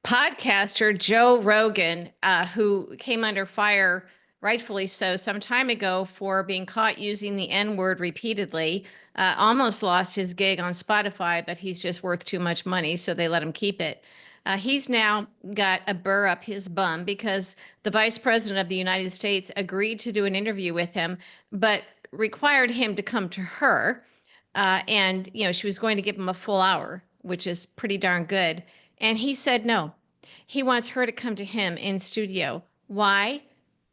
podcaster Joe Rogan, who came under fire, rightfully so, some time ago for being caught using the N-word repeatedly, almost lost his gig on Spotify, but he's just worth too much money, so they let him keep it. He's now got a burr up his bum because the Vice President of the United States agreed to do an interview with him, but required him to come to her. And, she was going to give him a full hour, which is pretty darn good. And he said no. He wants her to come to him in studio. Why?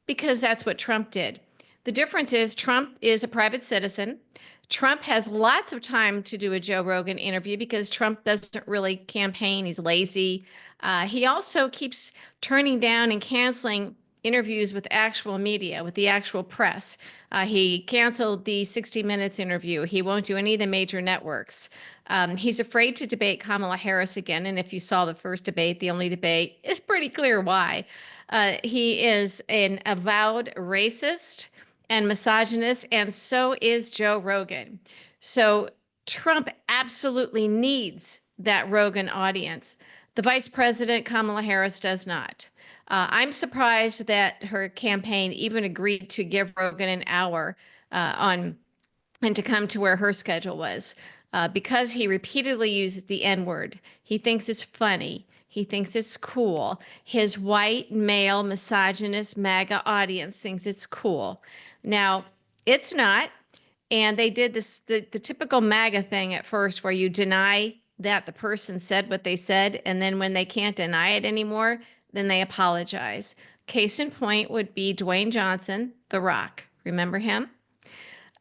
Because that's what Trump did. The difference is Trump is a private citizen. Trump has lots of time to do a Joe Rogan interview because Trump doesn't really campaign. He's lazy. He also keeps turning down and canceling interviews with actual media, with the actual press. He canceled the 60 Minutes interview. He won't do any of the major networks. He's afraid to debate Kamala Harris again. And if you saw the first debate, the only debate, it's pretty clear why. He is an avowed racist and misogynist, and so is Joe Rogan. So Trump absolutely needs that Rogan audience. The Vice President, Kamala Harris, does not. I'm surprised that her campaign even agreed to give Rogan an hour and to come to where her schedule was because he repeatedly uses the N-word. He thinks it's funny. He thinks it's cool. His white, male, misogynist MAGA audience thinks it's cool. Now, it's not. And they did this, the typical MAGA thing at first where you deny that the person said what they said. And then when they can't deny it anymore, then they apologize. Case in point would be Dwayne Johnson, The Rock. Remember him?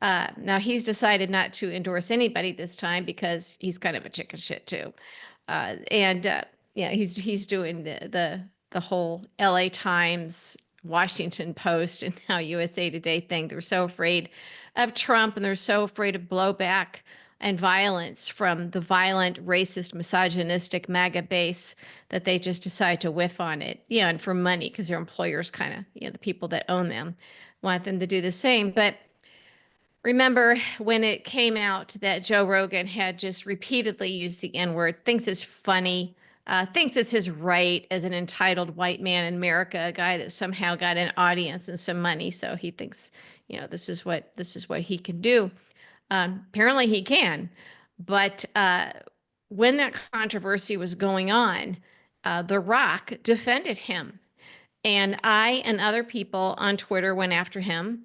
Now he's decided not to endorse anybody this time because he's kind of a chicken shit too. He's doing the whole LA Times, Washington Post, and now USA Today thing. They're so afraid of Trump and they're so afraid of blowback and violence from the violent, racist, misogynistic MAGA base that they just decide to whiff on it. Yeah, and for money, because their employers kind of, the people that own them want them to do the same. But remember when it came out that Joe Rogan had just repeatedly used the N-word, thinks it's funny, thinks it's his right as an entitled white man in America, a guy that somehow got an audience and some money. So he thinks, this is what he can do. Apparently he can, but when that controversy was going on, The Rock defended him. And I and other people on Twitter went after him.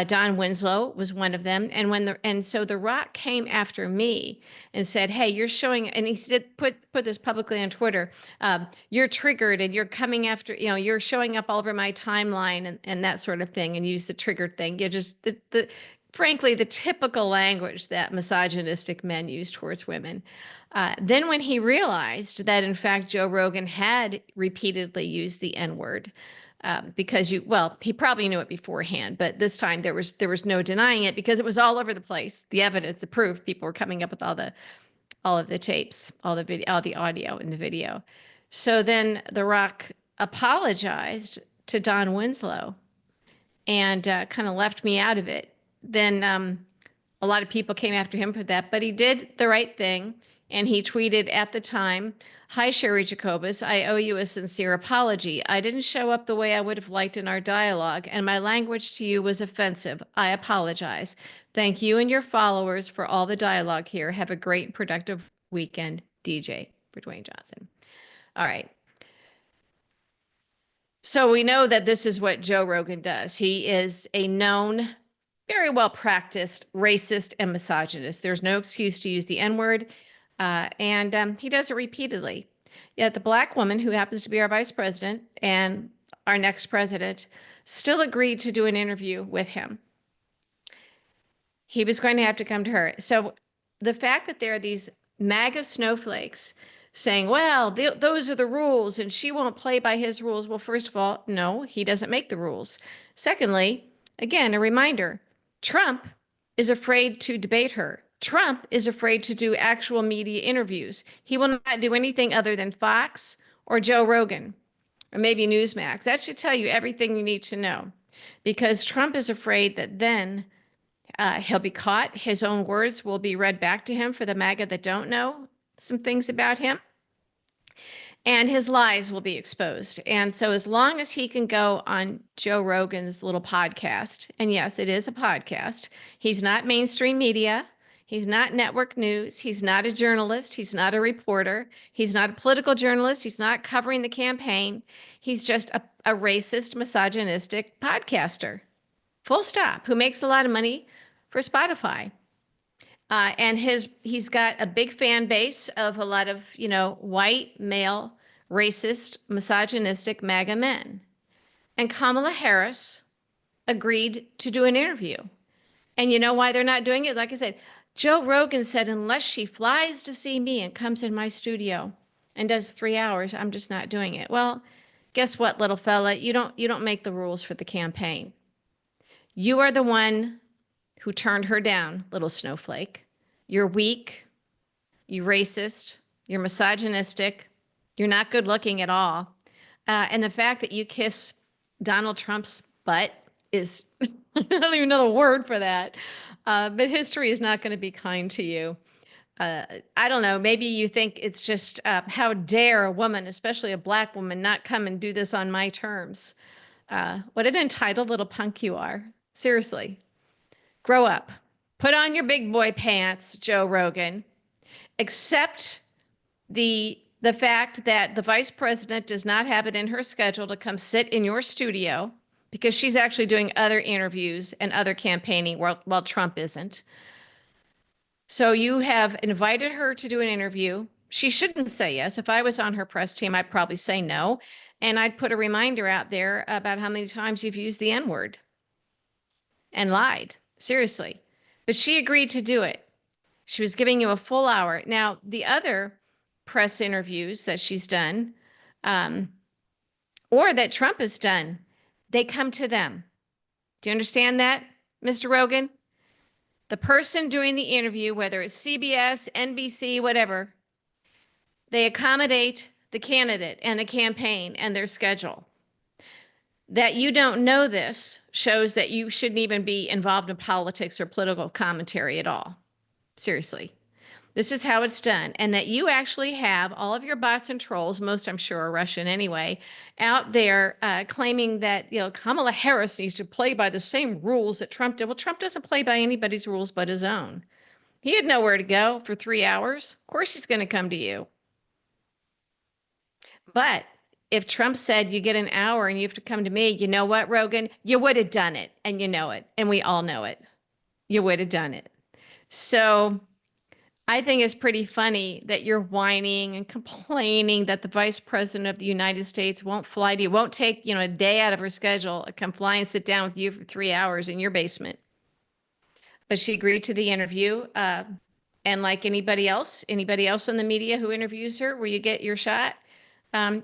Don Winslow was one of them. And so The Rock came after me and said, hey, you're showing, and he did put this publicly on Twitter, you're triggered and you're coming after, you're showing up all over my timeline and that sort of thing, and use the triggered thing. You're just frankly, the typical language that misogynistic men use towards women. Then when he realized that, in fact, Joe Rogan had repeatedly used the N-word, because he probably knew it beforehand, but this time there was no denying it because it was all over the place. The evidence, the proof, people were coming up with all of the tapes, all the audio in the video. So then The Rock apologized to Don Winslow and kind of left me out of it. Then a lot of people came after him for that, but he did the right thing. And he tweeted at the time, hi, Cheri Jacobus, I owe you a sincere apology. I didn't show up the way I would have liked in our dialogue, and my language to you was offensive. I apologize. Thank you and your followers for all the dialogue here. Have a great and productive weekend, DJ, for Dwayne Johnson. All right. So we know that this is what Joe Rogan does. He is a known, very well practiced racist and misogynist. There's no excuse to use the N-word. And he does it repeatedly. Yet the black woman, who happens to be our vice president and our next president, still agreed to do an interview with him. He was going to have to come to her. So the fact that there are these MAGA snowflakes saying, well, those are the rules and she won't play by his rules. Well, first of all, no, he doesn't make the rules. Secondly, again, a reminder, Trump is afraid to debate her. Trump is afraid to do actual media interviews. He will not do anything other than Fox or Joe Rogan or maybe Newsmax. That should tell you everything you need to know, because Trump is afraid that then he'll be caught. His own words will be read back to him for the MAGA that don't know some things about him. and his lies will be exposed. And so, as long as he can go on Joe Rogan's little podcast, and yes, it is a podcast, he's not mainstream media. He's not network news. He's not a journalist. He's not a reporter. He's not a political journalist. He's not covering the campaign. He's just a racist, misogynistic podcaster, full stop, who makes a lot of money for Spotify. And he's got a big fan base of a lot of, white, male, racist, misogynistic MAGA men. And Kamala Harris agreed to do an interview. And you know why they're not doing it? Like I said, Joe Rogan said, unless she flies to see me and comes in my studio and does 3 hours, I'm just not doing it. Well, guess what, little fella? You don't make the rules for the campaign. You are the one who turned her down, little snowflake. You're weak. You're racist. You're misogynistic. You're not good looking at all. And the fact that you kiss Donald Trump's butt is, I don't even know the word for that. But history is not going to be kind to you. I don't know. Maybe you think it's just how dare a woman, especially a black woman, not come and do this on my terms. What an entitled little punk you are. Seriously. Grow up. Put on your big boy pants, Joe Rogan. Accept the fact that the vice president does not have it in her schedule to come sit in your studio because she's actually doing other interviews and other campaigning while Trump isn't. So you have invited her to do an interview. She shouldn't say yes. If I was on her press team, I'd probably say no. And I'd put a reminder out there about how many times you've used the N-word and lied. Seriously. But she agreed to do it. She was giving you a full hour. Now, the other press interviews that she's done, or that Trump has done, they come to them. Do you understand that, Mr. Rogan? The person doing the interview, whether it's CBS, NBC, whatever, they accommodate the candidate and the campaign and their schedule. That you don't know this shows that you shouldn't even be involved in politics or political commentary at all. Seriously. This is how it's done. And that you actually have all of your bots and trolls, most I'm sure are Russian anyway, out there claiming that, Kamala Harris needs to play by the same rules that Trump did. Well, Trump doesn't play by anybody's rules but his own. He had nowhere to go for 3 hours. Of course he's going to come to you. But if Trump said you get an hour and you have to come to me, you know what, Rogan? You would have done it. And you know it. And we all know it. You would have done it. So I think it's pretty funny that you're whining and complaining that the vice president of the United States won't fly to you, won't take, a day out of her schedule, come fly and sit down with you for 3 hours in your basement. But she agreed to the interview. And like anybody else in the media who interviews her, where you get your shot,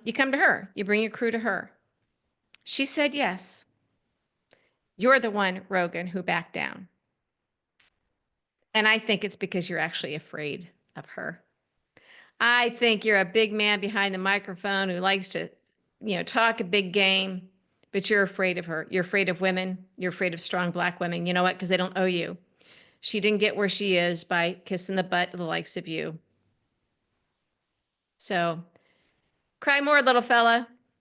you come to her, you bring your crew to her. She said yes. You're the one, Rogan, who backed down. And I think it's because you're actually afraid of her. I think you're a big man behind the microphone who likes to, talk a big game, but you're afraid of her. You're afraid of women. You're afraid of strong black women. You know what? Because they don't owe you. She didn't get where she is by kissing the butt of the likes of you. So cry more, little fella.